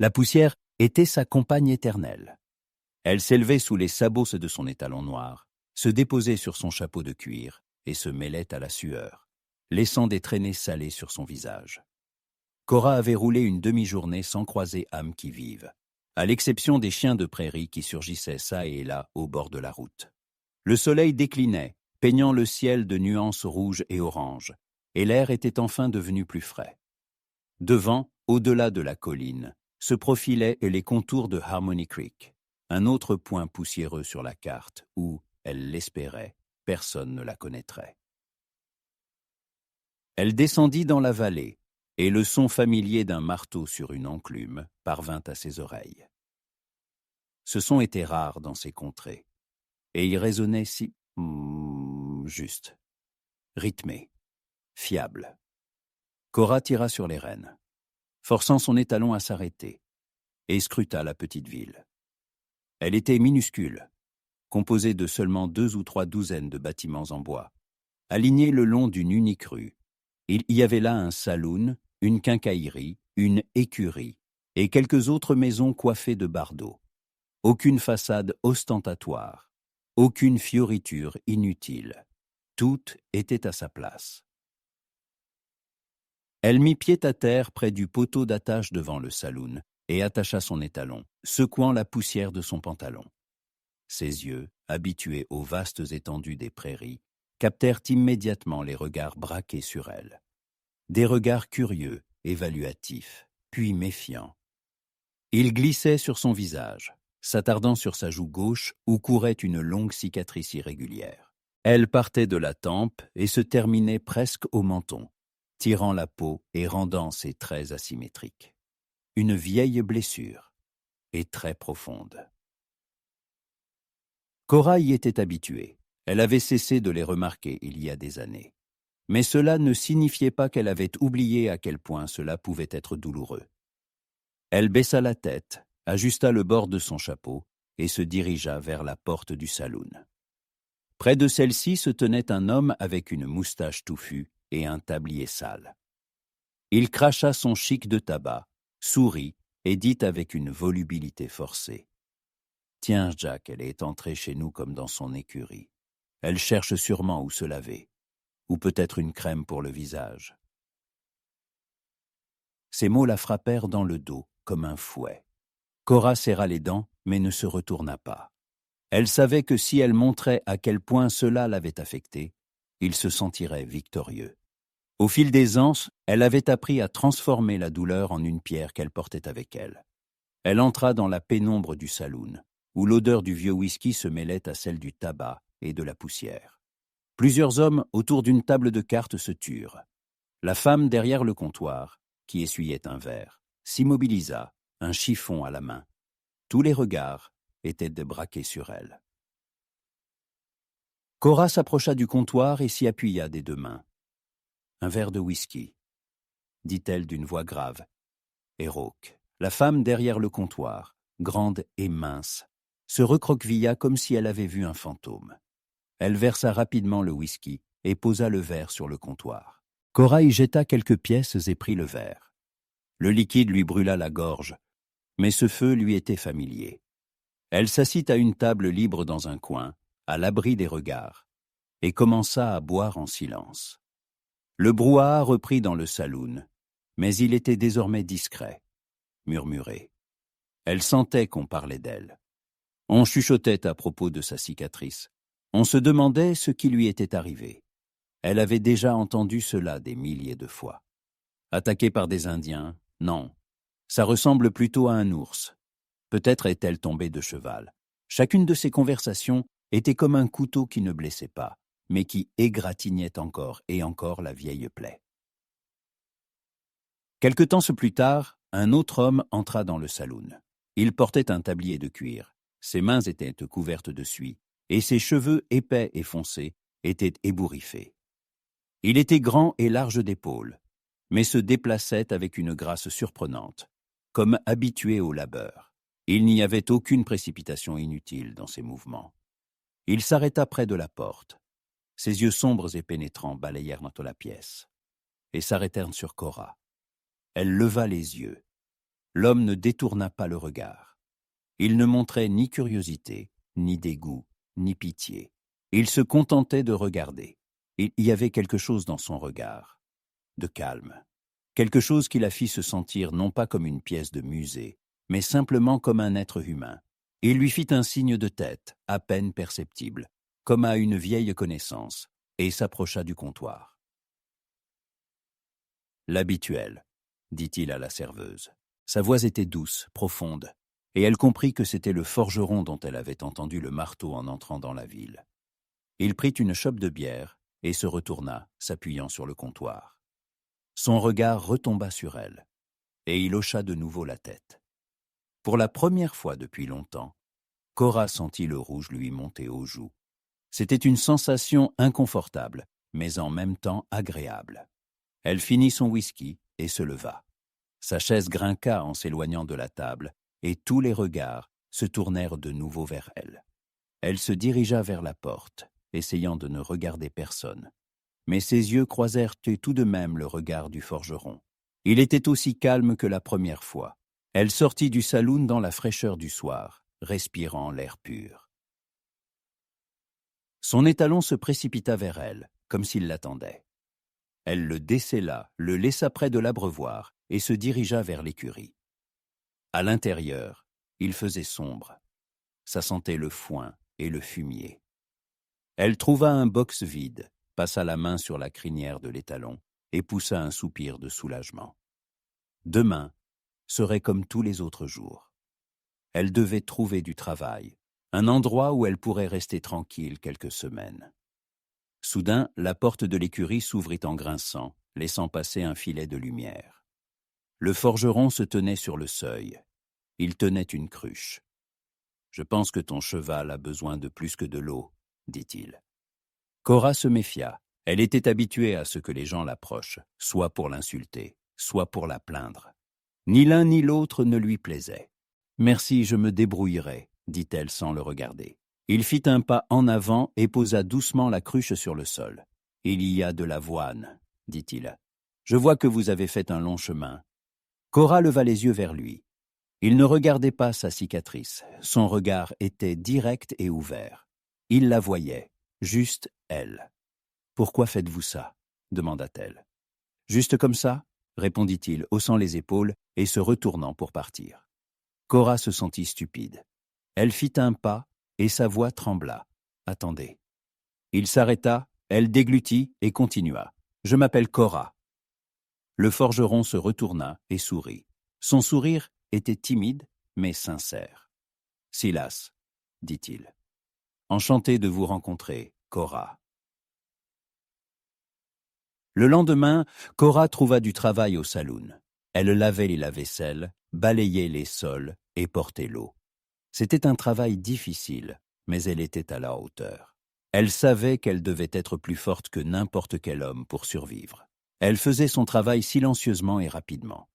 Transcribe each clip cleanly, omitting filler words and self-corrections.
La poussière était sa compagne éternelle. Elle s'élevait sous les sabots de son étalon noir, se déposait sur son chapeau de cuir et se mêlait à la sueur, laissant des traînées salées sur son visage. Cora avait roulé une demi-journée sans croiser âme qui vive, à l'exception des chiens de prairie qui surgissaient çà et là au bord de la route. Le soleil déclinait, peignant le ciel de nuances rouges et oranges, et l'air était enfin devenu plus frais. Devant, au-delà de la colline, se profilaient les contours de Harmony Creek, un autre point poussiéreux sur la carte où, elle l'espérait, personne ne la connaîtrait. Elle descendit dans la vallée, et le son familier d'un marteau sur une enclume parvint à ses oreilles. Ce son était rare dans ces contrées, et il résonnait si juste, rythmé, fiable. Cora tira sur les rênes, forçant son étalon à s'arrêter, et scruta la petite ville. Elle était minuscule, composée de seulement 2 ou 3 douzaines de bâtiments en bois, alignés le long d'une unique rue. Il y avait là un saloon, une quincaillerie, une écurie, et quelques autres maisons coiffées de bardeaux. Aucune façade ostentatoire, aucune fioriture inutile. Tout était à sa place. Elle mit pied à terre près du poteau d'attache devant le saloon et attacha son étalon, secouant la poussière de son pantalon. Ses yeux, habitués aux vastes étendues des prairies, captèrent immédiatement les regards braqués sur elle. Des regards curieux, évaluatifs, puis méfiants. Ils glissaient sur son visage, s'attardant sur sa joue gauche où courait une longue cicatrice irrégulière. Elle partait de la tempe et se terminait presque au menton, tirant la peau et rendant ses traits asymétriques. Une vieille blessure, et très profonde. Cora y était habituée. Elle avait cessé de les remarquer il y a des années. Mais cela ne signifiait pas qu'elle avait oublié à quel point cela pouvait être douloureux. Elle baissa la tête, ajusta le bord de son chapeau et se dirigea vers la porte du saloon. Près de celle-ci se tenait un homme avec une moustache touffue et un tablier sale. Il cracha son chic de tabac, sourit et dit avec une volubilité forcée. « Tiens, Jack, elle est entrée chez nous comme dans son écurie. Elle cherche sûrement où se laver. Ou peut-être une crème pour le visage. » Ces mots la frappèrent dans le dos, comme un fouet. Cora serra les dents, mais ne se retourna pas. Elle savait que si elle montrait à quel point cela l'avait affectée, il se sentirait victorieux. Au fil des ans, elle avait appris à transformer la douleur en une pierre qu'elle portait avec elle. Elle entra dans la pénombre du saloon, où l'odeur du vieux whisky se mêlait à celle du tabac et de la poussière. Plusieurs hommes autour d'une table de cartes se turent. La femme derrière le comptoir, qui essuyait un verre, s'immobilisa, un chiffon à la main. Tous les regards étaient braqués sur elle. Cora s'approcha du comptoir et s'y appuya des 2 mains. « Un verre de whisky », dit-elle d'une voix grave et rauque. La femme derrière le comptoir, grande et mince, se recroquevilla comme si elle avait vu un fantôme. Elle versa rapidement le whisky et posa le verre sur le comptoir. Cora y jeta quelques pièces et prit le verre. Le liquide lui brûla la gorge, mais ce feu lui était familier. Elle s'assit à une table libre dans un coin, à l'abri des regards, et commença à boire en silence. Le brouhaha reprit dans le saloon, mais il était désormais discret, murmuré. Elle sentait qu'on parlait d'elle. On chuchotait à propos de sa cicatrice. On se demandait ce qui lui était arrivé. Elle avait déjà entendu cela des milliers de fois. Attaquée par des Indiens, non. Ça ressemble plutôt à un ours. Peut-être est-elle tombée de cheval. Chacune de ces conversations était comme un couteau qui ne blessait pas, mais qui égratignait encore et encore la vieille plaie. Quelque temps plus tard, un autre homme entra dans le saloon. Il portait un tablier de cuir. Ses mains étaient couvertes de suie, et ses cheveux épais et foncés étaient ébouriffés. Il était grand et large d'épaules, mais se déplaçait avec une grâce surprenante, comme habitué au labeur. Il n'y avait aucune précipitation inutile dans ses mouvements. Il s'arrêta près de la porte. Ses yeux sombres et pénétrants balayèrent dans la pièce, et s'arrêtèrent sur Cora. Elle leva les yeux. L'homme ne détourna pas le regard. Il ne montrait ni curiosité, ni dégoût, ni pitié. Il se contentait de regarder. Il y avait quelque chose dans son regard, de calme. Quelque chose qui la fit se sentir non pas comme une pièce de musée, mais simplement comme un être humain. Il lui fit un signe de tête, à peine perceptible, comme à une vieille connaissance, et s'approcha du comptoir. « L'habituel, dit-il à la serveuse. Sa voix était douce, profonde, et elle comprit que c'était le forgeron dont elle avait entendu le marteau en entrant dans la ville. Il prit une chope de bière et se retourna, s'appuyant sur le comptoir. Son regard retomba sur elle, et il hocha de nouveau la tête. Pour la première fois depuis longtemps, Cora sentit le rouge lui monter aux joues. C'était une sensation inconfortable, mais en même temps agréable. Elle finit son whisky et se leva. Sa chaise grinqua en s'éloignant de la table, et tous les regards se tournèrent de nouveau vers elle. Elle se dirigea vers la porte, essayant de ne regarder personne. Mais ses yeux croisèrent tout de même le regard du forgeron. Il était aussi calme que la première fois. Elle sortit du saloon dans la fraîcheur du soir, respirant l'air pur. Son étalon se précipita vers elle, comme s'il l'attendait. Elle le décella, le laissa près de l'abreuvoir et se dirigea vers l'écurie. À l'intérieur, il faisait sombre. Ça sentait le foin et le fumier. Elle trouva un box vide, passa la main sur la crinière de l'étalon et poussa un soupir de soulagement. Demain serait comme tous les autres jours. Elle devait trouver du travail, un endroit où elle pourrait rester tranquille quelques semaines. Soudain, la porte de l'écurie s'ouvrit en grinçant, laissant passer un filet de lumière. Le forgeron se tenait sur le seuil. Il tenait une cruche. « Je pense que ton cheval a besoin de plus que de l'eau, » dit-il. Cora se méfia. Elle était habituée à ce que les gens l'approchent, soit pour l'insulter, soit pour la plaindre. Ni l'un ni l'autre ne lui plaisait. « Merci, je me débrouillerai, » dit-elle sans le regarder. Il fit un pas en avant et posa doucement la cruche sur le sol. « Il y a de l'avoine, » dit-il. « Je vois que vous avez fait un long chemin. » Cora leva les yeux vers lui. Il ne regardait pas sa cicatrice. Son regard était direct et ouvert. Il la voyait, juste elle. « Pourquoi faites-vous ça ?» demanda-t-elle. « Juste comme ça ?» répondit-il, haussant les épaules et se retournant pour partir. Cora se sentit stupide. Elle fit un pas et sa voix trembla. « Attendez. » Il s'arrêta, elle déglutit et continua. « Je m'appelle Cora. » Le forgeron se retourna et sourit. Son sourire était timide, mais sincère. « Silas, » dit-il. « Enchanté de vous rencontrer, Cora. » Le lendemain, Cora trouva du travail au saloon. Elle lavait les lave-vaisselle, balayait les sols et portait l'eau. C'était un travail difficile, mais elle était à la hauteur. Elle savait qu'elle devait être plus forte que n'importe quel homme pour survivre. Elle faisait son travail silencieusement et rapidement.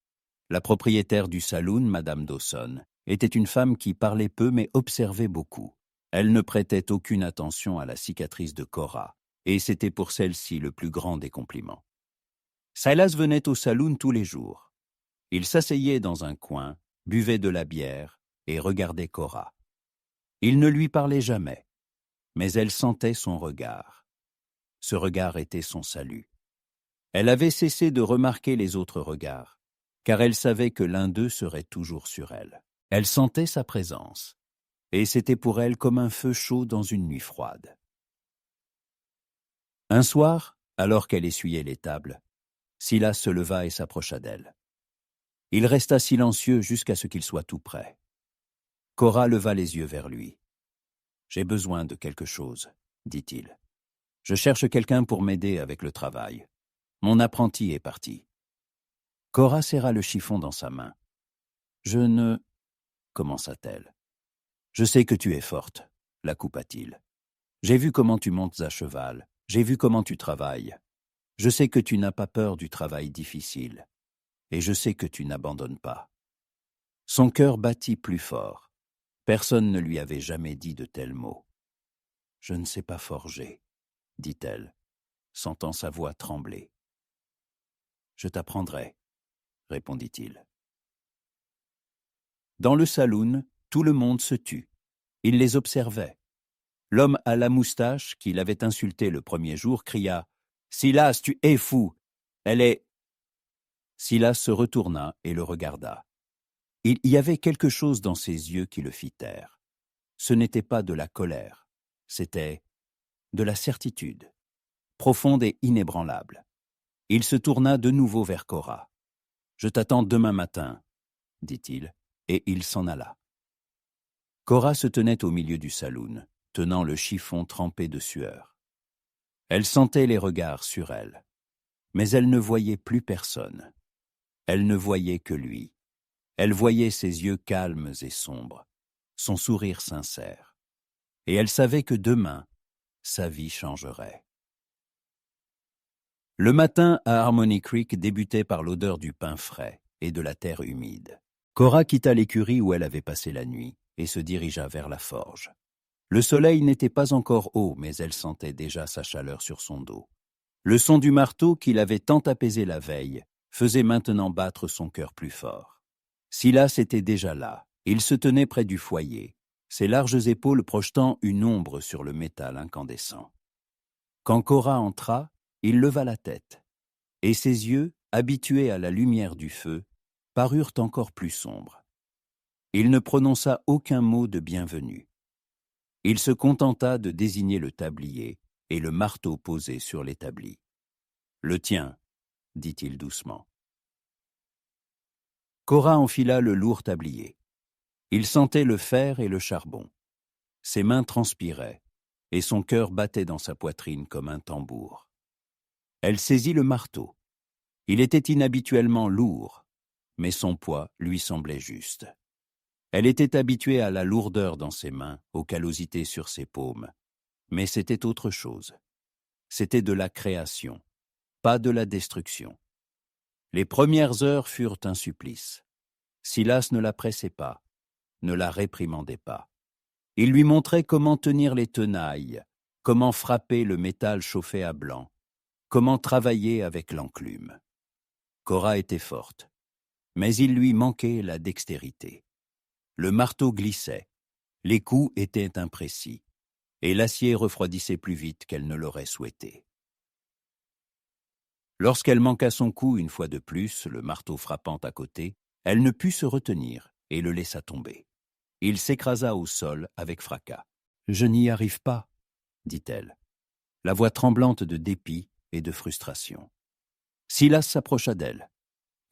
La propriétaire du saloon, Madame Dawson, était une femme qui parlait peu mais observait beaucoup. Elle ne prêtait aucune attention à la cicatrice de Cora, et c'était pour celle-ci le plus grand des compliments. Silas venait au saloon tous les jours. Il s'asseyait dans un coin, buvait de la bière et regardait Cora. Il ne lui parlait jamais, mais elle sentait son regard. Ce regard était son salut. Elle avait cessé de remarquer les autres regards, car elle savait que l'un d'eux serait toujours sur elle. Elle sentait sa présence, et c'était pour elle comme un feu chaud dans une nuit froide. Un soir, alors qu'elle essuyait les tables, Silas se leva et s'approcha d'elle. Il resta silencieux jusqu'à ce qu'il soit tout près. Cora leva les yeux vers lui. « J'ai besoin de quelque chose, » dit-il. « Je cherche quelqu'un pour m'aider avec le travail. Mon apprenti est parti. » Cora serra le chiffon dans sa main. « Je ne... » commença-t-elle. « Je sais que tu es forte, » la coupa-t-il. « J'ai vu comment tu montes à cheval, j'ai vu comment tu travailles. Je sais que tu n'as pas peur du travail difficile, et je sais que tu n'abandonnes pas. » Son cœur battit plus fort. Personne ne lui avait jamais dit de tels mots. « Je ne sais pas forger, » dit-elle, sentant sa voix trembler. « Je t'apprendrai, » répondit-il. Dans le saloon, tout le monde se tut. Il les observait. L'homme à la moustache, qui l'avait insulté le premier jour, cria « Silas, tu es fou! Elle est… » Silas se retourna et le regarda. Il y avait quelque chose dans ses yeux qui le fit taire. Ce n'était pas de la colère, c'était de la certitude, profonde et inébranlable. Il se tourna de nouveau vers Cora. « Je t'attends demain matin, » dit-il, et il s'en alla. Cora se tenait au milieu du saloon, tenant le chiffon trempé de sueur. Elle sentait les regards sur elle, mais elle ne voyait plus personne. Elle ne voyait que lui. Elle voyait ses yeux calmes et sombres, son sourire sincère. Et elle savait que demain, sa vie changerait. Le matin à Harmony Creek débutait par l'odeur du pain frais et de la terre humide. Cora quitta l'écurie où elle avait passé la nuit et se dirigea vers la forge. Le soleil n'était pas encore haut, mais elle sentait déjà sa chaleur sur son dos. Le son du marteau qui l'avait tant apaisé la veille faisait maintenant battre son cœur plus fort. Silas était déjà là. Il se tenait près du foyer, ses larges épaules projetant une ombre sur le métal incandescent. Quand Cora entra, il leva la tête, et ses yeux, habitués à la lumière du feu, parurent encore plus sombres. Il ne prononça aucun mot de bienvenue. Il se contenta de désigner le tablier et le marteau posé sur l'établi. « Le tien, » dit-il doucement. Cora enfila le lourd tablier. Il sentait le fer et le charbon. Ses mains transpiraient, et son cœur battait dans sa poitrine comme un tambour. Elle saisit le marteau. Il était inhabituellement lourd, mais son poids lui semblait juste. Elle était habituée à la lourdeur dans ses mains, aux callosités sur ses paumes, mais c'était autre chose. C'était de la création, pas de la destruction. Les premières heures furent un supplice. Silas ne la pressait pas, ne la réprimandait pas. Il lui montrait comment tenir les tenailles, comment frapper le métal chauffé à blanc, comment travailler avec l'enclume. Cora était forte, mais il lui manquait la dextérité. Le marteau glissait, les coups étaient imprécis, et l'acier refroidissait plus vite qu'elle ne l'aurait souhaité. Lorsqu'elle manqua son coup une fois de plus, le marteau frappant à côté, elle ne put se retenir et le laissa tomber. Il s'écrasa au sol avec fracas. « Je n'y arrive pas, » dit-elle, la voix tremblante de dépit et de frustration. Silas s'approcha d'elle.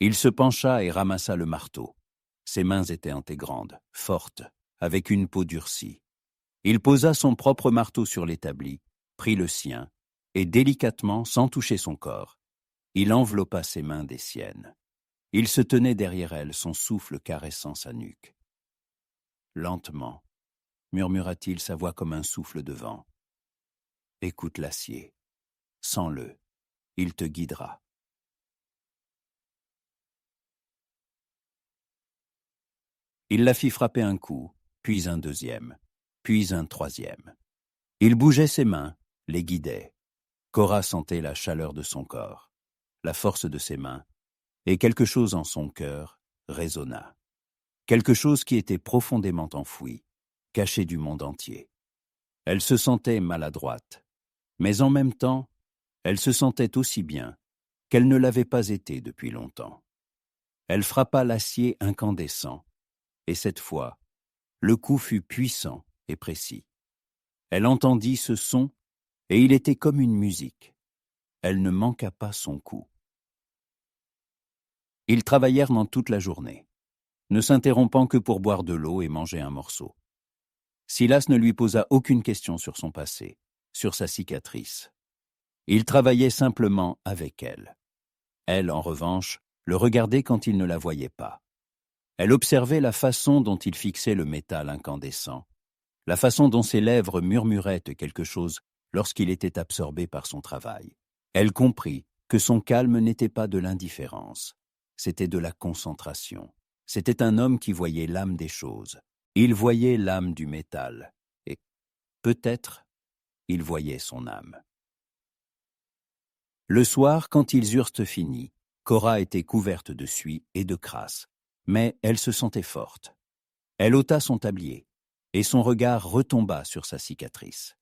Il se pencha et ramassa le marteau. Ses mains étaient grandes, fortes, avec une peau durcie. Il posa son propre marteau sur l'établi, prit le sien, et délicatement, sans toucher son corps, il enveloppa ses mains des siennes. Il se tenait derrière elle, son souffle caressant sa nuque. Lentement, murmura-t-il, sa voix comme un souffle de vent. « Écoute l'acier. Sens-le. Il te guidera. » Il la fit frapper un coup, puis un deuxième, puis un troisième. Il bougeait ses mains, les guidait. Cora sentait la chaleur de son corps, la force de ses mains, et quelque chose en son cœur résonna. Quelque chose qui était profondément enfoui, caché du monde entier. Elle se sentait maladroite, mais en même temps, elle se sentait aussi bien qu'elle ne l'avait pas été depuis longtemps. Elle frappa l'acier incandescent, et cette fois, le coup fut puissant et précis. Elle entendit ce son, et il était comme une musique. Elle ne manqua pas son coup. Ils travaillèrent dans toute la journée, ne s'interrompant que pour boire de l'eau et manger un morceau. Silas ne lui posa aucune question sur son passé, sur sa cicatrice. Il travaillait simplement avec elle. Elle, en revanche, le regardait quand il ne la voyait pas. Elle observait la façon dont il fixait le métal incandescent, la façon dont ses lèvres murmuraient quelque chose lorsqu'il était absorbé par son travail. Elle comprit que son calme n'était pas de l'indifférence, c'était de la concentration. C'était un homme qui voyait l'âme des choses. Il voyait l'âme du métal, et peut-être il voyait son âme. Le soir, quand ils eurent fini, Cora était couverte de suie et de crasse, mais elle se sentait forte. Elle ôta son tablier, et son regard retomba sur sa cicatrice.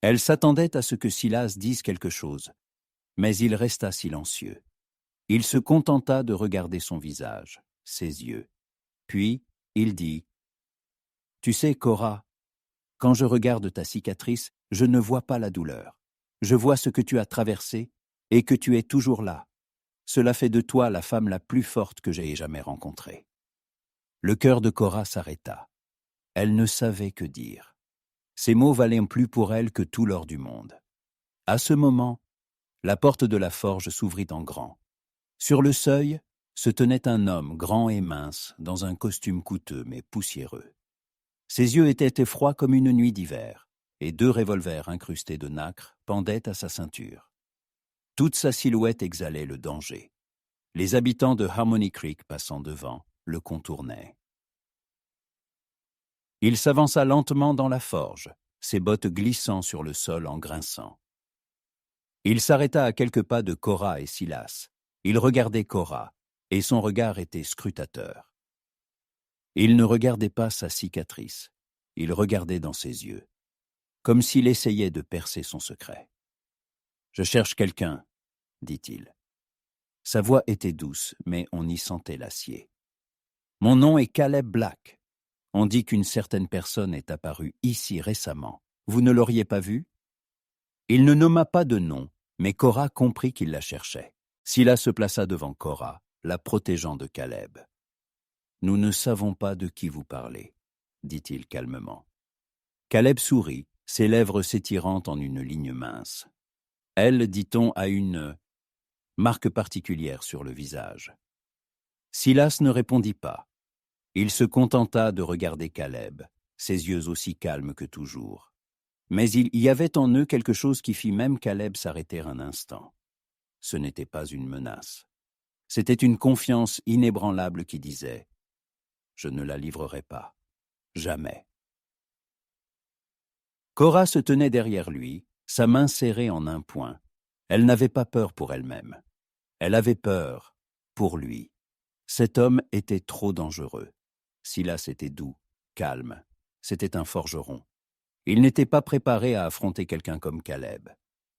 Elle s'attendait à ce que Silas dise quelque chose, mais il resta silencieux. Il se contenta de regarder son visage, ses yeux. Puis, il dit, « Tu sais, Cora, quand je regarde ta cicatrice, je ne vois pas la douleur. Je vois ce que tu as traversé et que tu es toujours là. Cela fait de toi la femme la plus forte que j'aie jamais rencontrée. » Le cœur de Cora s'arrêta. Elle ne savait que dire. Ces mots valaient plus pour elle que tout l'or du monde. À ce moment, la porte de la forge s'ouvrit en grand. Sur le seuil se tenait un homme grand et mince, dans un costume coûteux mais poussiéreux. Ses yeux étaient froids comme une nuit d'hiver, et 2 revolvers incrustés de nacre pendaient à sa ceinture. Toute sa silhouette exhalait le danger. Les habitants de Harmony Creek passant devant le contournaient. Il s'avança lentement dans la forge, ses bottes glissant sur le sol en grinçant. Il s'arrêta à quelques pas de Cora et Silas. Il regardait Cora, et son regard était scrutateur. Il ne regardait pas sa cicatrice, il regardait dans ses yeux, comme s'il essayait de percer son secret. « Je cherche quelqu'un, » dit-il. Sa voix était douce, mais on y sentait l'acier. « Mon nom est Caleb Black. On dit qu'une certaine personne est apparue ici récemment. Vous ne l'auriez pas vue ?» Il ne nomma pas de nom, mais Cora comprit qu'il la cherchait. Silas se plaça devant Cora, la protégeant de Caleb. « Nous ne savons pas de qui vous parlez, » dit-il calmement. Caleb sourit, ses lèvres s'étirant en une ligne mince. Elle, dit-on, a une marque particulière sur le visage. Silas ne répondit pas. Il se contenta de regarder Caleb, ses yeux aussi calmes que toujours. Mais il y avait en eux quelque chose qui fit même Caleb s'arrêter un instant. Ce n'était pas une menace. C'était une confiance inébranlable qui disait « Je ne la livrerai pas. Jamais. » Cora se tenait derrière lui, sa main serrée en un poing. Elle n'avait pas peur pour elle-même. Elle avait peur pour lui. Cet homme était trop dangereux. Silas était doux, calme. C'était un forgeron. Il n'était pas préparé à affronter quelqu'un comme Caleb.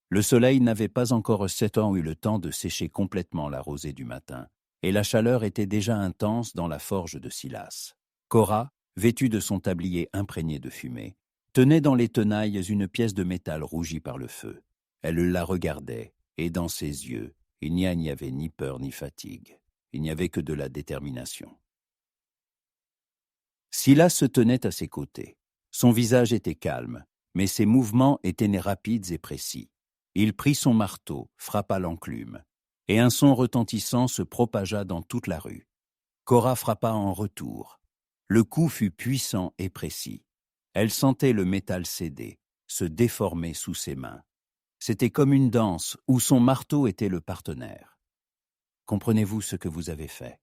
Le soleil n'avait pas encore 7 ans eu le temps de sécher complètement la rosée du matin, et la chaleur était déjà intense dans la forge de Silas. Cora, vêtue de son tablier imprégné de fumée, tenait dans les tenailles une pièce de métal rougie par le feu. Elle la regardait, et dans ses yeux, il n'y avait ni peur ni fatigue. Il n'y avait que de la détermination. Silas se tenait à ses côtés. Son visage était calme, mais ses mouvements étaient rapides et précis. Il prit son marteau, frappa l'enclume, et un son retentissant se propagea dans toute la rue. Cora frappa en retour. Le coup fut puissant et précis. Elle sentait le métal céder, se déformer sous ses mains. C'était comme une danse où son marteau était le partenaire. « Comprenez-vous ce que vous avez fait ?»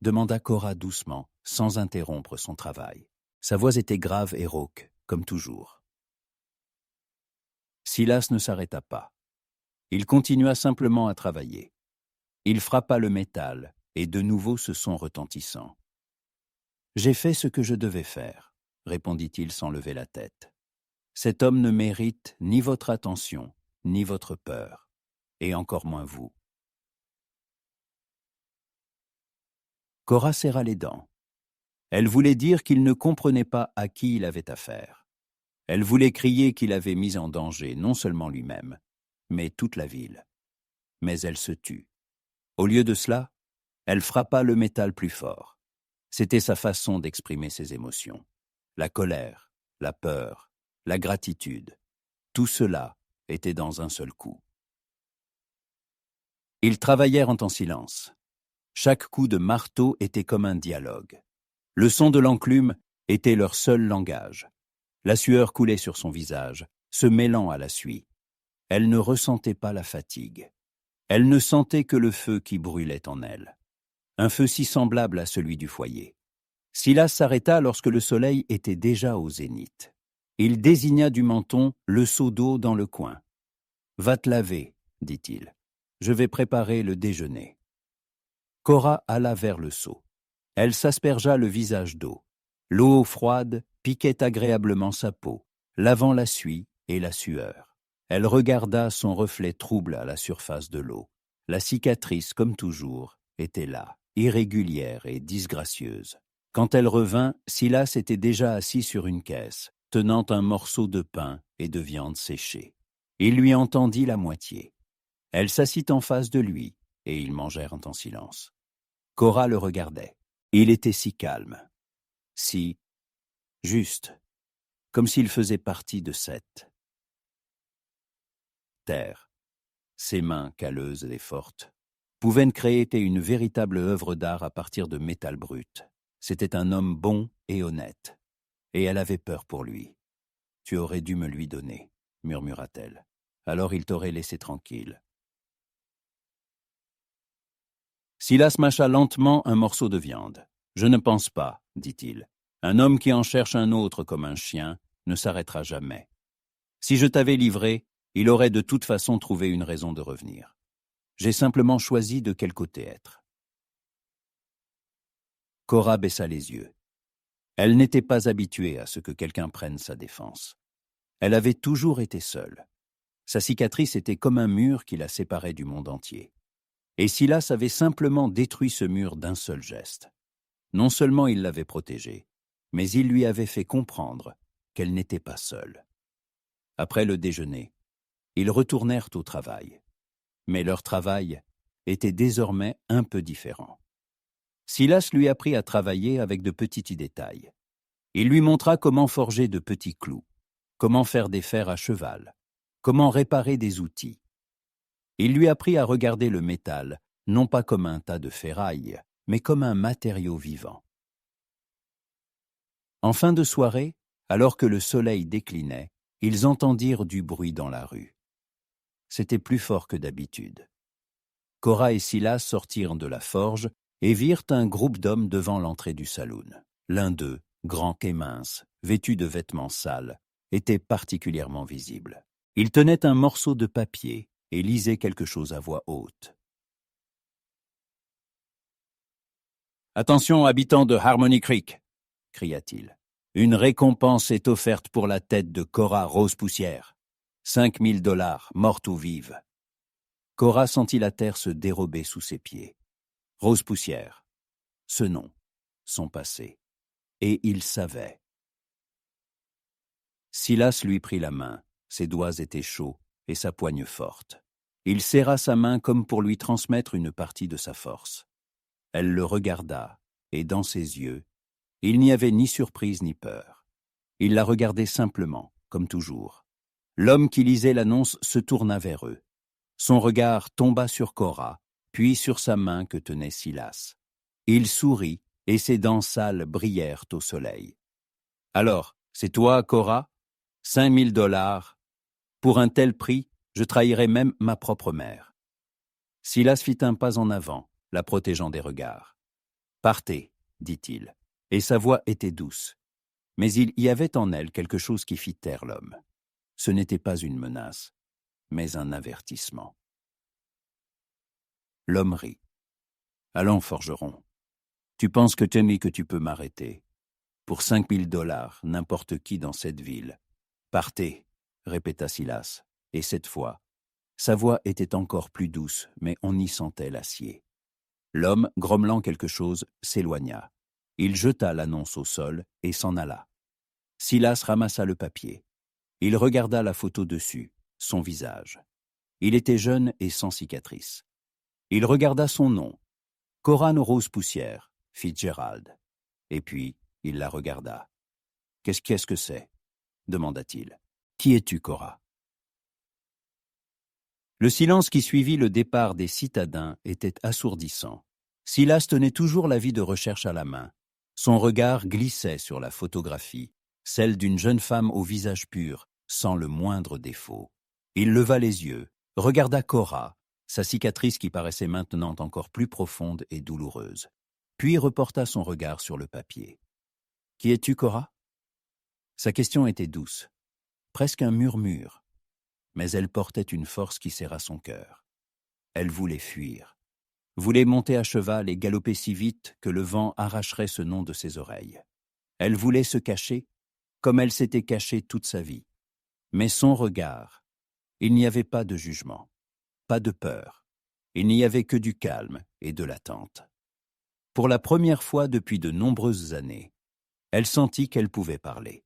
demanda Cora doucement, sans interrompre son travail. Sa voix était grave et rauque, comme toujours. Silas ne s'arrêta pas. Il continua simplement à travailler. Il frappa le métal, et de nouveau ce son retentissant. « J'ai fait ce que je devais faire, » répondit-il sans lever la tête. « Cet homme ne mérite ni votre attention, ni votre peur, et encore moins vous. » Cora serra les dents. Elle voulait dire qu'il ne comprenait pas à qui il avait affaire. Elle voulait crier qu'il avait mis en danger non seulement lui-même, mais toute la ville. Mais elle se tut. Au lieu de cela, elle frappa le métal plus fort. C'était sa façon d'exprimer ses émotions. La colère, la peur, la gratitude, tout cela était dans un seul coup. Ils travaillèrent en silence. Chaque coup de marteau était comme un dialogue. Le son de l'enclume était leur seul langage. La sueur coulait sur son visage, se mêlant à la suie. Elle ne ressentait pas la fatigue. Elle ne sentait que le feu qui brûlait en elle. Un feu si semblable à celui du foyer. Silas s'arrêta lorsque le soleil était déjà au zénith. Il désigna du menton le seau d'eau dans le coin. « Va te laver, » dit-il. « Je vais préparer le déjeuner. » Cora alla vers le seau. Elle s'aspergea le visage d'eau. L'eau froide piquait agréablement sa peau, lavant la suie et la sueur. Elle regarda son reflet trouble à la surface de l'eau. La cicatrice, comme toujours, était là, irrégulière et disgracieuse. Quand elle revint, Silas était déjà assis sur une caisse, tenant un morceau de pain et de viande séchée. Il lui en tendit la moitié. Elle s'assit en face de lui, et ils mangèrent en silence. Cora le regardait. Il était si calme, si juste, comme s'il faisait partie de cette terre. Ses mains, calleuses et fortes, pouvaient créer une véritable œuvre d'art à partir de métal brut. C'était un homme bon et honnête, et elle avait peur pour lui. « Tu aurais dû me lui donner, » murmura-t-elle. « Alors il t'aurait laissé tranquille. » Silas mâcha lentement un morceau de viande. « Je ne pense pas, dit-il. Un homme qui en cherche un autre comme un chien ne s'arrêtera jamais. Si je t'avais livré, il aurait de toute façon trouvé une raison de revenir. J'ai simplement choisi de quel côté être. » Cora baissa les yeux. Elle n'était pas habituée à ce que quelqu'un prenne sa défense. Elle avait toujours été seule. Sa cicatrice était comme un mur qui la séparait du monde entier. Et Silas avait simplement détruit ce mur d'un seul geste. Non seulement il l'avait protégée, mais il lui avait fait comprendre qu'elle n'était pas seule. Après le déjeuner, ils retournèrent au travail. Mais leur travail était désormais un peu différent. Silas lui apprit à travailler avec de petits détails. Il lui montra comment forger de petits clous, comment faire des fers à cheval, comment réparer des outils. Il lui apprit à regarder le métal, non pas comme un tas de ferraille, mais comme un matériau vivant. En fin de soirée, alors que le soleil déclinait, ils entendirent du bruit dans la rue. C'était plus fort que d'habitude. Cora et Silas sortirent de la forge et virent un groupe d'hommes devant l'entrée du saloon. L'un d'eux, grand et mince, vêtu de vêtements sales, était particulièrement visible. Il tenait un morceau de papier et lisait quelque chose à voix haute. « Attention, habitants de Harmony Creek !» cria-t-il. « Une récompense est offerte pour la tête de Cora Rose-Poussière. 5 000 $, morte ou vive. » Cora sentit la terre se dérober sous ses pieds. Rose-Poussière, ce nom, son passé. Et il savait. Silas lui prit la main, ses doigts étaient chauds et sa poigne forte. Il serra sa main comme pour lui transmettre une partie de sa force. Elle le regarda, et dans ses yeux, il n'y avait ni surprise ni peur. Il la regardait simplement, comme toujours. L'homme qui lisait l'annonce se tourna vers eux. Son regard tomba sur Cora, puis sur sa main que tenait Silas. Il sourit, et ses dents sales brillèrent au soleil. « Alors, c'est toi, Cora ? 5 000 $. Pour un tel prix, je trahirais même ma propre mère. » Silas fit un pas en avant, la protégeant des regards. « Partez, dit-il, et sa voix était douce. Mais il y avait en elle quelque chose qui fit taire l'homme. Ce n'était pas une menace, mais un avertissement. L'homme rit. « Allons, forgeron. Tu penses que tu peux m'arrêter. Pour 5 000 $, n'importe qui dans cette ville. Partez, répéta Silas, et cette fois, sa voix était encore plus douce, mais on y sentait l'acier. L'homme, grommelant quelque chose, s'éloigna. Il jeta l'annonce au sol et s'en alla. Silas ramassa le papier. Il regarda la photo dessus, son visage. Il était jeune et sans cicatrice. Il regarda son nom, Cora Rose-Poussière, Fitzgerald. Et puis, il la regarda. « Qu'est-ce que c'est ?» demanda-t-il. « Qui es-tu, Cora ?» Le silence qui suivit le départ des citadins était assourdissant. Silas tenait toujours l'avis de recherche à la main. Son regard glissait sur la photographie, celle d'une jeune femme au visage pur, sans le moindre défaut. Il leva les yeux, regarda Cora, sa cicatrice qui paraissait maintenant encore plus profonde et douloureuse, puis reporta son regard sur le papier. « Qui es-tu, Cora ?» Sa question était douce, presque un murmure, mais elle portait une force qui serra son cœur. Elle voulait fuir, voulait monter à cheval et galoper si vite que le vent arracherait ce nom de ses oreilles. Elle voulait se cacher, comme elle s'était cachée toute sa vie. Mais son regard, il n'y avait pas de jugement, pas de peur. Il n'y avait que du calme et de l'attente. Pour la première fois depuis de nombreuses années, elle sentit qu'elle pouvait parler.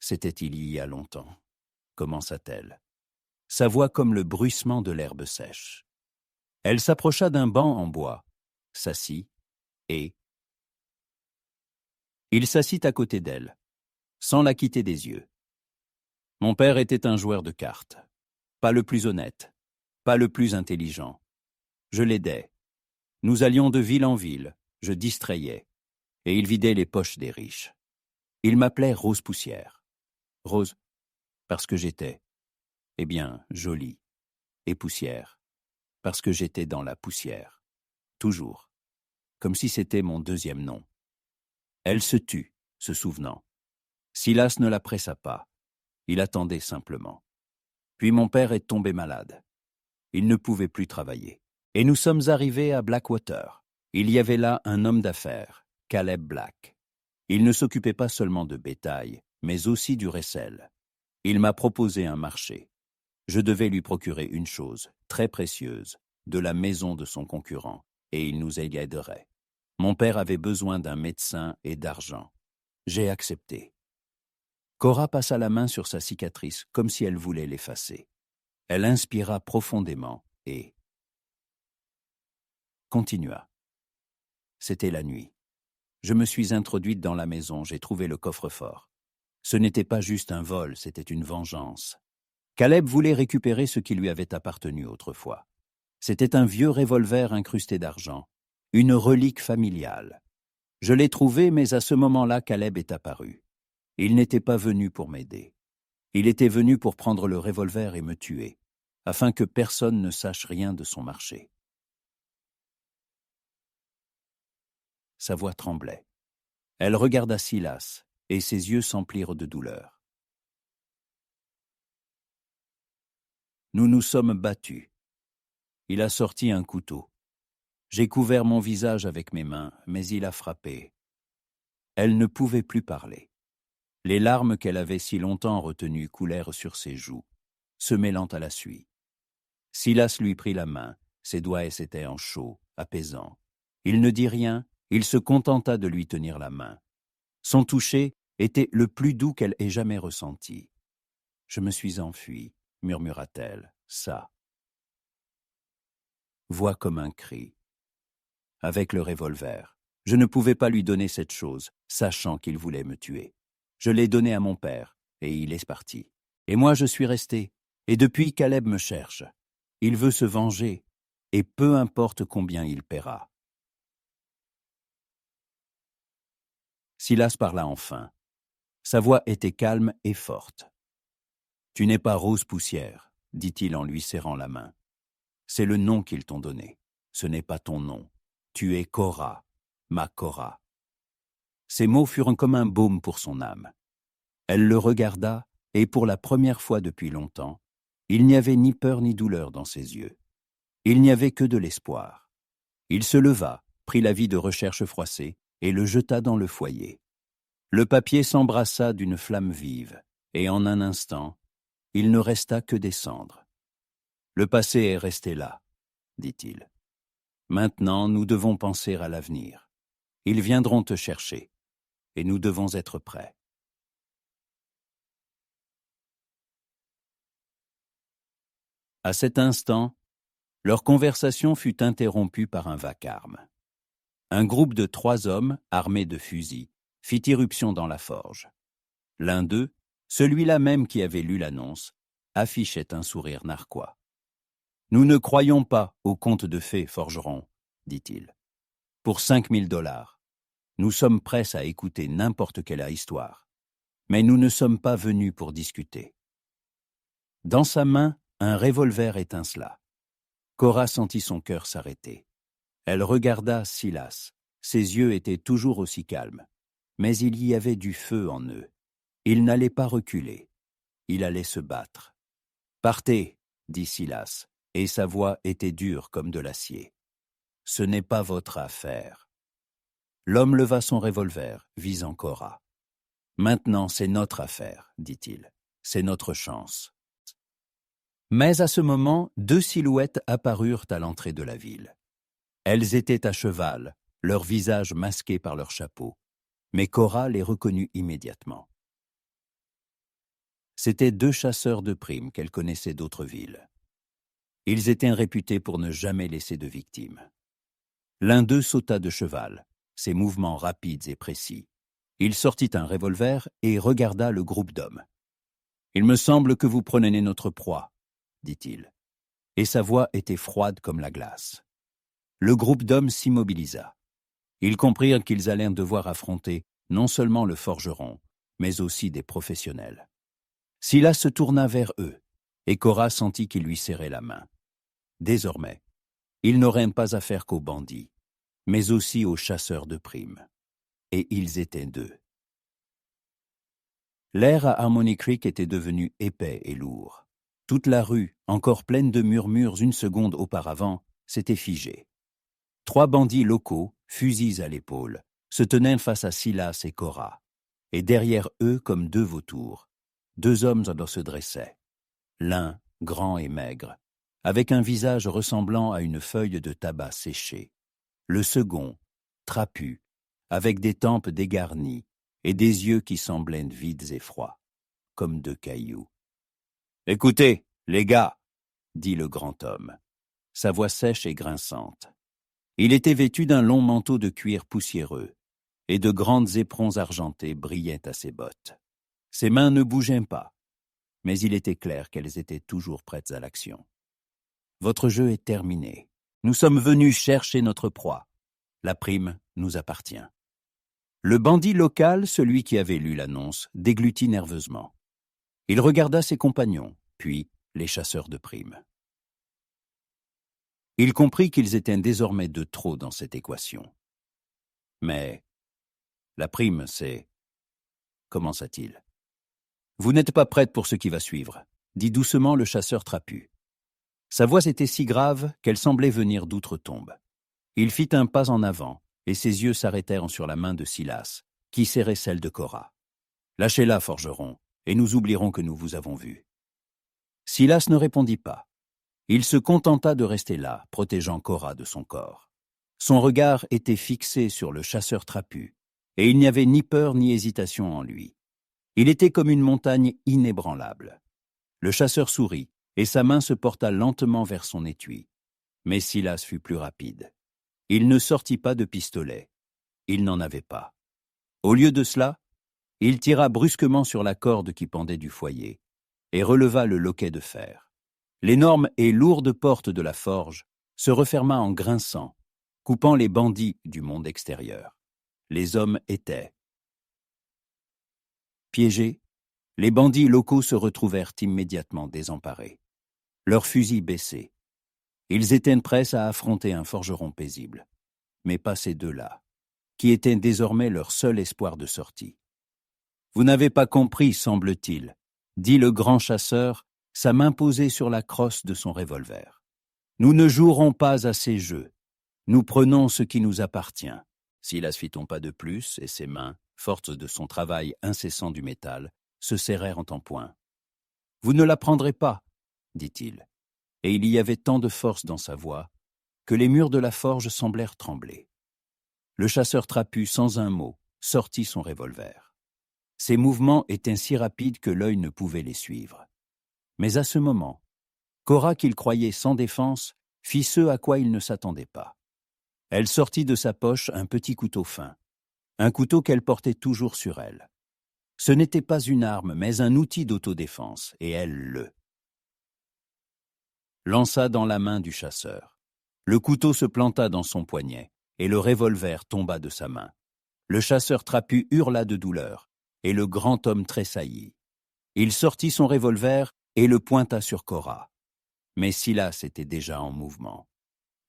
C'était il y a longtemps, commença-t-elle, sa voix comme le bruissement de l'herbe sèche. Elle s'approcha d'un banc en bois, s'assit, et... Il s'assit à côté d'elle, sans la quitter des yeux. Mon père était un joueur de cartes, pas le plus honnête, pas le plus intelligent. Je l'aidais. Nous allions de ville en ville, je distrayais, et il vidait les poches des riches. Il m'appelait Rose Poussière. Rose, parce que j'étais, eh bien, jolie, et poussière, parce que j'étais dans la poussière, toujours, comme si c'était mon deuxième nom. Elle se tut, se souvenant. Silas ne la pressa pas, il attendait simplement. Puis mon père est tombé malade. Il ne pouvait plus travailler. Et nous sommes arrivés à Blackwater. Il y avait là un homme d'affaires, Caleb Black. Il ne s'occupait pas seulement de bétail, mais aussi du récel. Il m'a proposé un marché. Je devais lui procurer une chose, très précieuse, de la maison de son concurrent, et il nous y aiderait. Mon père avait besoin d'un médecin et d'argent. J'ai accepté. Cora passa la main sur sa cicatrice, comme si elle voulait l'effacer. Elle inspira profondément et continua. C'était la nuit. Je me suis introduite dans la maison, j'ai trouvé le coffre-fort. Ce n'était pas juste un vol, c'était une vengeance. Caleb voulait récupérer ce qui lui avait appartenu autrefois. C'était un vieux revolver incrusté d'argent, une relique familiale. Je l'ai trouvé, mais à ce moment-là, Caleb est apparu. Il n'était pas venu pour m'aider. Il était venu pour prendre le revolver et me tuer, afin que personne ne sache rien de son marché. Sa voix tremblait. Elle regarda Silas, et ses yeux s'emplirent de douleur. Nous nous sommes battus. Il a sorti un couteau. J'ai couvert mon visage avec mes mains, mais il a frappé. Elle ne pouvait plus parler. Les larmes qu'elle avait si longtemps retenues coulèrent sur ses joues, se mêlant à la suie. Silas lui prit la main, ses doigts étaient en chaud, apaisants. Il ne dit rien, il se contenta de lui tenir la main. Son toucher était le plus doux qu'elle ait jamais ressenti. « Je me suis enfuie », murmura-t-elle, ça. Voix comme un cri. Avec le revolver, je ne pouvais pas lui donner cette chose, sachant qu'il voulait me tuer. Je l'ai donné à mon père, et il est parti. Et moi je suis resté, et depuis Caleb me cherche. Il veut se venger, et peu importe combien il paiera. Silas parla enfin. Sa voix était calme et forte. « Tu n'es pas Rose Poussière, » dit-il en lui serrant la main. « C'est le nom qu'ils t'ont donné. Ce n'est pas ton nom. Tu es Cora, ma Cora. » Ces mots furent comme un baume pour son âme. Elle le regarda, et pour la première fois depuis longtemps, il n'y avait ni peur ni douleur dans ses yeux. Il n'y avait que de l'espoir. Il se leva, prit l'avis de recherche froissé, et le jeta dans le foyer. Le papier s'embrassa d'une flamme vive, et en un instant, il ne resta que des cendres. « Le passé est resté là, » dit-il. « Maintenant, nous devons penser à l'avenir. Ils viendront te chercher, et nous devons être prêts. » À cet instant, leur conversation fut interrompue par un vacarme. Un groupe de 3 hommes, armés de fusils, fit irruption dans la forge. L'un d'eux, celui-là même qui avait lu l'annonce, affichait un sourire narquois. « Nous ne croyons pas au conte de fées, forgeron, » dit-il. « Pour 5 000 $, nous sommes prêts à écouter n'importe quelle histoire, mais nous ne sommes pas venus pour discuter. » Dans sa main, un revolver étincela. Cora sentit son cœur s'arrêter. Elle regarda Silas. Ses yeux étaient toujours aussi calmes, mais il y avait du feu en eux. Il n'allait pas reculer. Il allait se battre. « Partez, » dit Silas, et sa voix était dure comme de l'acier. « Ce n'est pas votre affaire. » L'homme leva son revolver, visant Cora. « Maintenant, c'est notre affaire, dit-il. C'est notre chance. » Mais à ce moment, 2 silhouettes apparurent à l'entrée de la ville. Elles étaient à cheval, leurs visages masqués par leurs chapeaux, mais Cora les reconnut immédiatement. C'étaient 2 chasseurs de primes qu'elle connaissait d'autres villes. Ils étaient réputés pour ne jamais laisser de victimes. L'un d'eux sauta de cheval, ses mouvements rapides et précis. Il sortit un revolver et regarda le groupe d'hommes. « Il me semble que vous prenez notre proie, » dit-il, et sa voix était froide comme la glace. Le groupe d'hommes s'immobilisa. Ils comprirent qu'ils allaient devoir affronter non seulement le forgeron, mais aussi des professionnels. Silas se tourna vers eux, et Cora sentit qu'il lui serrait la main. Désormais, ils n'auraient pas affaire qu'aux bandits, mais aussi aux chasseurs de primes. Et ils étaient 2. L'air à Harmony Creek était devenu épais et lourd. Toute la rue, encore pleine de murmures une seconde auparavant, s'était figée. 3 bandits locaux, fusils à l'épaule, se tenaient face à Silas et Cora, et derrière eux, comme 2 vautours, 2 hommes se dressaient. L'un, grand et maigre, avec un visage ressemblant à une feuille de tabac séchée. Le second, trapu, avec des tempes dégarnies et des yeux qui semblaient vides et froids, comme 2 cailloux. « Écoutez, les gars !» dit le grand homme, sa voix sèche et grinçante. Il était vêtu d'un long manteau de cuir poussiéreux, et de grandes éperons argentés brillaient à ses bottes. Ses mains ne bougeaient pas, mais il était clair qu'elles étaient toujours prêtes à l'action. « Votre jeu est terminé. Nous sommes venus chercher notre proie. La prime nous appartient. » Le bandit local, celui qui avait lu l'annonce, déglutit nerveusement. Il regarda ses compagnons, puis les chasseurs de primes. Il comprit qu'ils étaient désormais de trop dans cette équation. « Mais la prime, c'est... » commença-t-il. « Vous n'êtes pas prête pour ce qui va suivre, » dit doucement le chasseur trapu. Sa voix était si grave qu'elle semblait venir d'outre-tombe. Il fit un pas en avant, et ses yeux s'arrêtèrent sur la main de Silas, qui serrait celle de Cora. « Lâchez-la, forgeron, et nous oublierons que nous vous avons vu. » Silas ne répondit pas. Il se contenta de rester là, protégeant Cora de son corps. Son regard était fixé sur le chasseur trapu, et il n'y avait ni peur ni hésitation en lui. Il était comme une montagne inébranlable. Le chasseur sourit, et sa main se porta lentement vers son étui. Mais Silas fut plus rapide. Il ne sortit pas de pistolet. Il n'en avait pas. Au lieu de cela, il tira brusquement sur la corde qui pendait du foyer, et releva le loquet de fer. L'énorme et lourde porte de la forge se referma en grinçant, coupant les bandits du monde extérieur. Les hommes étaient piégés. Les bandits locaux se retrouvèrent immédiatement désemparés, leurs fusils baissés. Ils étaient prêts à affronter un forgeron paisible, mais pas ces 2-là, qui étaient désormais leur seul espoir de sortie. « Vous n'avez pas compris, semble-t-il, » dit le grand chasseur, sa main posée sur la crosse de son revolver. « Nous ne jouerons pas à ces jeux. Nous prenons ce qui nous appartient. » Silas fit un pas de plus, et ses mains, fortes de son travail incessant du métal, se serrèrent en poing. « Vous ne la prendrez pas, » dit-il, et il y avait tant de force dans sa voix que les murs de la forge semblèrent trembler. Le chasseur trapu, sans un mot, sortit son revolver. Ses mouvements étaient si rapides que l'œil ne pouvait les suivre. Mais à ce moment, Cora, qu'il croyait sans défense, fit ce à quoi il ne s'attendait pas. Elle sortit de sa poche un petit couteau fin, un couteau qu'elle portait toujours sur elle. Ce n'était pas une arme, mais un outil d'autodéfense, et elle le lança dans la main du chasseur. Le couteau se planta dans son poignet, et le revolver tomba de sa main. Le chasseur trapu hurla de douleur, et le grand homme tressaillit. Il sortit son revolver et le pointa sur Cora. Mais Silas était déjà en mouvement.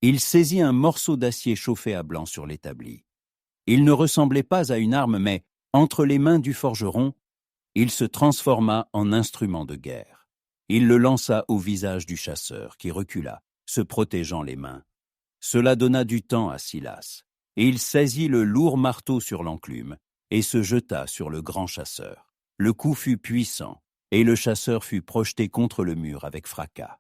Il saisit un morceau d'acier chauffé à blanc sur l'établi. Il ne ressemblait pas à une arme, mais, entre les mains du forgeron, il se transforma en instrument de guerre. Il le lança au visage du chasseur, qui recula, se protégeant les mains. Cela donna du temps à Silas, et il saisit le lourd marteau sur l'enclume et se jeta sur le grand chasseur. Le coup fut puissant, et le chasseur fut projeté contre le mur avec fracas.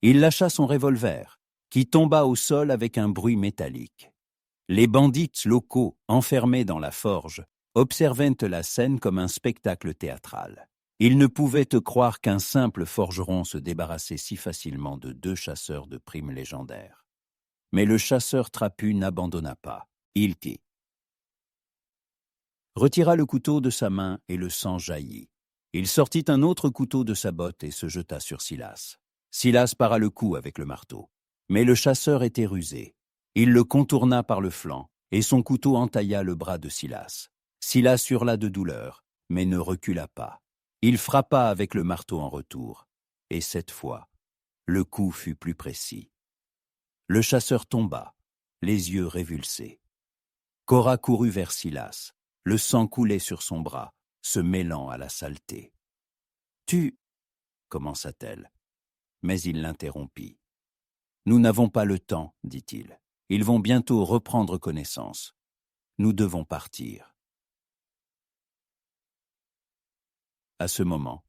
Il lâcha son revolver, qui tomba au sol avec un bruit métallique. Les bandits locaux, enfermés dans la forge, observaient la scène comme un spectacle théâtral. Ils ne pouvaient te croire qu'un simple forgeron se débarrassait si facilement de 2 chasseurs de primes légendaires. Mais le chasseur trapu n'abandonna pas. Il retira le couteau de sa main et le sang jaillit. Il sortit un autre couteau de sa botte et se jeta sur Silas. Silas para le coup avec le marteau. Mais le chasseur était rusé. Il le contourna par le flanc, et son couteau entailla le bras de Silas. Silas hurla de douleur, mais ne recula pas. Il frappa avec le marteau en retour, et cette fois, le coup fut plus précis. Le chasseur tomba, les yeux révulsés. Cora courut vers Silas, le sang coulait sur son bras, se mêlant à la saleté. « Tu... » commença-t-elle, mais il l'interrompit. « Nous n'avons pas le temps, dit-il. Ils vont bientôt reprendre connaissance. Nous devons partir. » À ce moment,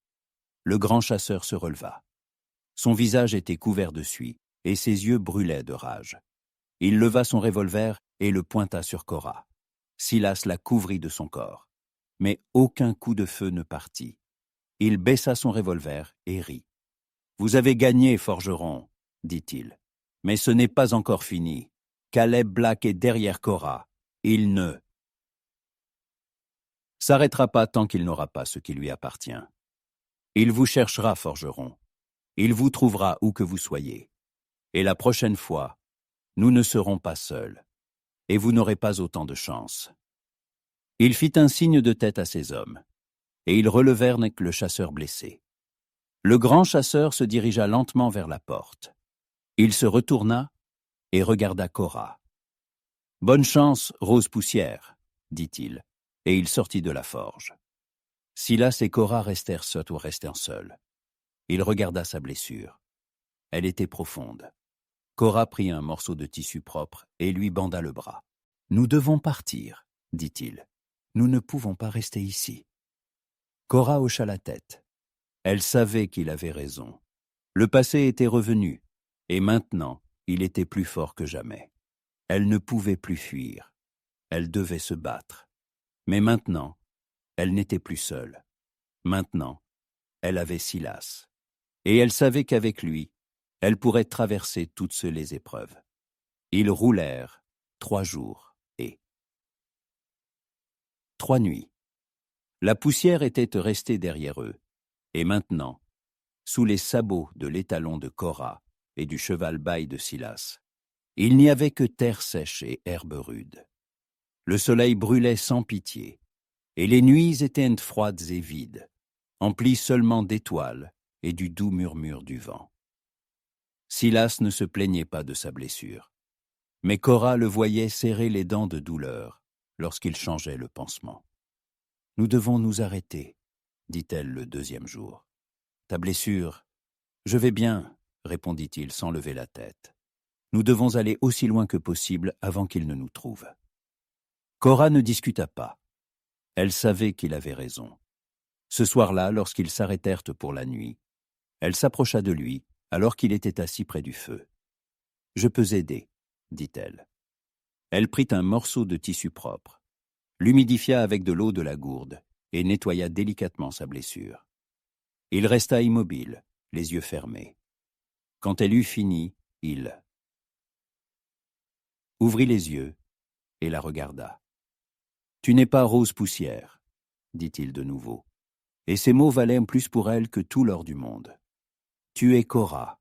le grand chasseur se releva. Son visage était couvert de suie, et ses yeux brûlaient de rage. Il leva son revolver et le pointa sur Cora. Silas la couvrit de son corps. Mais aucun coup de feu ne partit. Il baissa son revolver et rit. « Vous avez gagné, forgeron, dit-il. Mais ce n'est pas encore fini. Caleb Black est derrière Cora. Il ne s'arrêtera pas tant qu'il n'aura pas ce qui lui appartient. Il vous cherchera, forgeron. Il vous trouvera où que vous soyez. Et la prochaine fois, nous ne serons pas seuls. Et vous n'aurez pas autant de chance. » Il fit un signe de tête à ses hommes, et ils relevèrent le chasseur blessé. Le grand chasseur se dirigea lentement vers la porte. Il se retourna et regarda Cora. « Bonne chance, Rose Poussière, » dit-il, et il sortit de la forge. Silas et Cora restèrent seuls. Il regarda sa blessure. Elle était profonde. Cora prit un morceau de tissu propre et lui banda le bras. « Nous devons partir, » dit-il. « Nous ne pouvons pas rester ici. » Cora hocha la tête. Elle savait qu'il avait raison. Le passé était revenu, et maintenant, il était plus fort que jamais. Elle ne pouvait plus fuir. Elle devait se battre. Mais maintenant, elle n'était plus seule. Maintenant, elle avait Silas. Et elle savait qu'avec lui, elle pourrait traverser toutes les épreuves. Ils roulèrent 3 jours et 3 nuits. La poussière était restée derrière eux, et maintenant, sous les sabots de l'étalon de Cora et du cheval baille de Silas, il n'y avait que terre sèche et herbe rude. Le soleil brûlait sans pitié, et les nuits étaient froides et vides, emplies seulement d'étoiles et du doux murmure du vent. Silas ne se plaignait pas de sa blessure, mais Cora le voyait serrer les dents de douleur lorsqu'il changeait le pansement. « Nous devons nous arrêter, » dit-elle le 2e jour. « Ta blessure... » « Je vais bien, » répondit-il sans lever la tête. « Nous devons aller aussi loin que possible avant qu'il ne nous trouve. » Cora ne discuta pas. Elle savait qu'il avait raison. Ce soir-là, lorsqu'ils s'arrêtèrent pour la nuit, elle s'approcha de lui alors qu'il était assis près du feu. « Je peux aider, » dit-elle. Elle prit un morceau de tissu propre, l'humidifia avec de l'eau de la gourde et nettoya délicatement sa blessure. Il resta immobile, les yeux fermés. Quand elle eut fini, il ouvrit les yeux et la regarda. « Tu n'es pas Rose Poussière, » dit-il de nouveau, et ces mots valaient plus pour elle que tout l'or du monde. « Tu es Cora,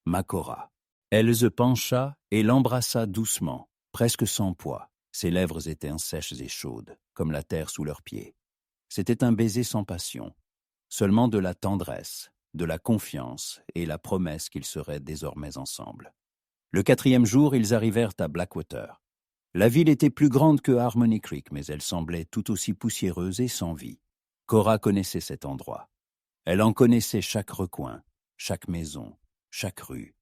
ma Cora. » Elle se pencha et l'embrassa doucement, presque sans poids. Ses lèvres étaient sèches et chaudes, comme la terre sous leurs pieds. C'était un baiser sans passion, seulement de la tendresse, de la confiance et la promesse qu'ils seraient désormais ensemble. Le 4e jour, ils arrivèrent à Blackwater. La ville était plus grande que Harmony Creek, mais elle semblait tout aussi poussiéreuse et sans vie. Cora connaissait cet endroit. Elle en connaissait chaque recoin, chaque maison, chaque rue.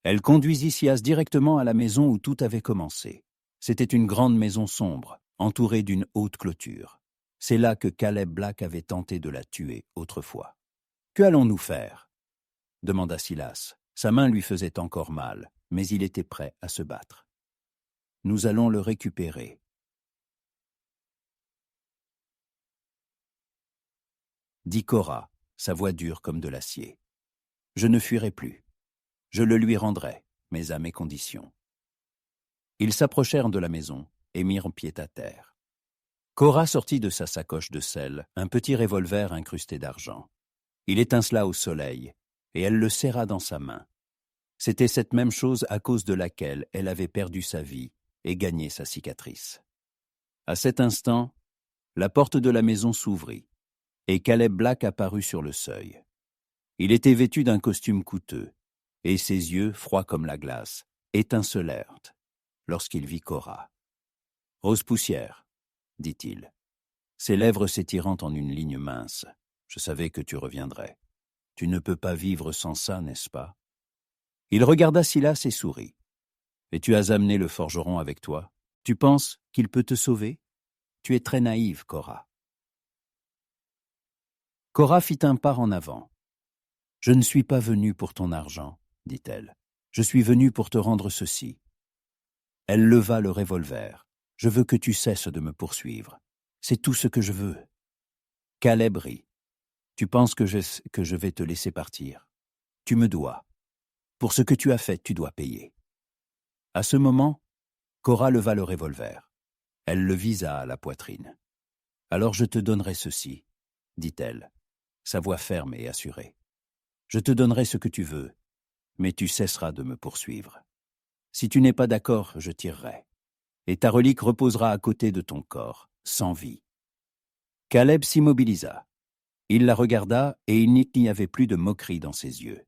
Elle conduisit Silas directement à la maison où tout avait commencé. C'était une grande maison sombre, entourée d'une haute clôture. C'est là que Caleb Black avait tenté de la tuer autrefois. « Que allons-nous faire » demanda Silas. Sa main lui faisait encore mal, mais il était prêt à se battre. « Nous allons le récupérer. » dit Cora, sa voix dure comme de l'acier. « Je ne fuirai plus. Je le lui rendrai, mais à mes conditions. » Ils s'approchèrent de la maison et mirent pied à terre. Cora sortit de sa sacoche de sel un petit revolver incrusté d'argent. Il étincela au soleil, et elle le serra dans sa main. C'était cette même chose à cause de laquelle elle avait perdu sa vie et gagné sa cicatrice. À cet instant, la porte de la maison s'ouvrit, et Caleb Black apparut sur le seuil. Il était vêtu d'un costume coûteux, et ses yeux, froids comme la glace, étincelèrent lorsqu'il vit Cora. « Rose poussière, » dit-il, ses lèvres s'étirant en une ligne mince. « Je savais que tu reviendrais. Tu ne peux pas vivre sans ça, n'est-ce pas ?» Il regarda Silas et sourit. « Et tu as amené le forgeron avec toi. Tu penses qu'il peut te sauver ? Tu es très naïve, Cora. » Cora fit un pas en avant. « Je ne suis pas venue pour ton argent, » dit-elle. « Je suis venue pour te rendre ceci. » Elle leva le revolver. « Je veux que tu cesses de me poursuivre. C'est tout ce que je veux. » Caleb rit. « Tu penses que je vais te laisser partir ? Tu me dois. Pour ce que tu as fait, tu dois payer. » À ce moment, Cora leva le revolver. Elle le visa à la poitrine. « Alors je te donnerai ceci, » dit-elle, sa voix ferme et assurée. « Je te donnerai ce que tu veux, mais tu cesseras de me poursuivre. Si tu n'es pas d'accord, je tirerai, et ta relique reposera à côté de ton corps, sans vie. » Caleb s'immobilisa. Il la regarda et il n'y avait plus de moquerie dans ses yeux.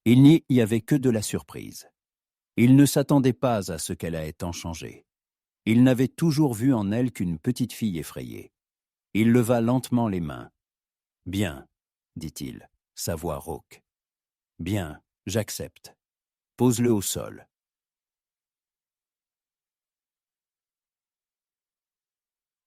Il n'y y avait que de la surprise. Il ne s'attendait pas à ce qu'elle ait tant changé. Il n'avait toujours vu en elle qu'une petite fille effrayée. Il leva lentement les mains. « Bien, » dit-il, sa voix rauque. « Bien, j'accepte. Pose-le au sol. »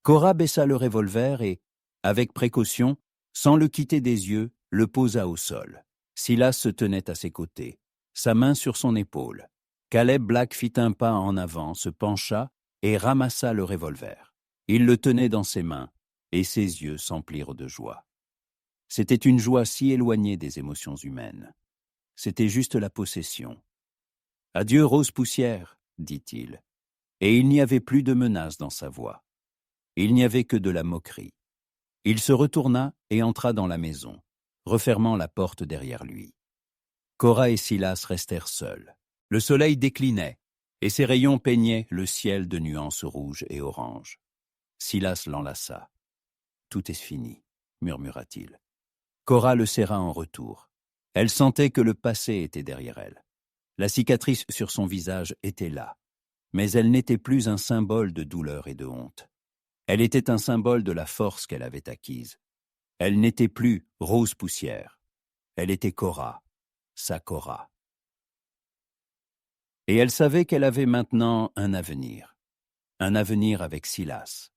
Cora baissa le revolver et, avec précaution, sans le quitter des yeux, le posa au sol. Silas se tenait à ses côtés, sa main sur son épaule. Caleb Black fit un pas en avant, se pencha et ramassa le revolver. Il le tenait dans ses mains, et ses yeux s'emplirent de joie. C'était une joie si éloignée des émotions humaines. C'était juste la possession. « Adieu, Rose poussière, » dit-il, et il n'y avait plus de menace dans sa voix. Il n'y avait que de la moquerie. Il se retourna et entra dans la maison, refermant la porte derrière lui. Cora et Silas restèrent seuls. Le soleil déclinait, et ses rayons peignaient le ciel de nuances rouges et oranges. Silas l'enlaça. « Tout est fini, » murmura-t-il. Cora le serra en retour. Elle sentait que le passé était derrière elle. La cicatrice sur son visage était là, mais elle n'était plus un symbole de douleur et de honte. Elle était un symbole de la force qu'elle avait acquise. Elle n'était plus Rose poussière. Elle était Cora, sa Cora. Et elle savait qu'elle avait maintenant un avenir avec Silas.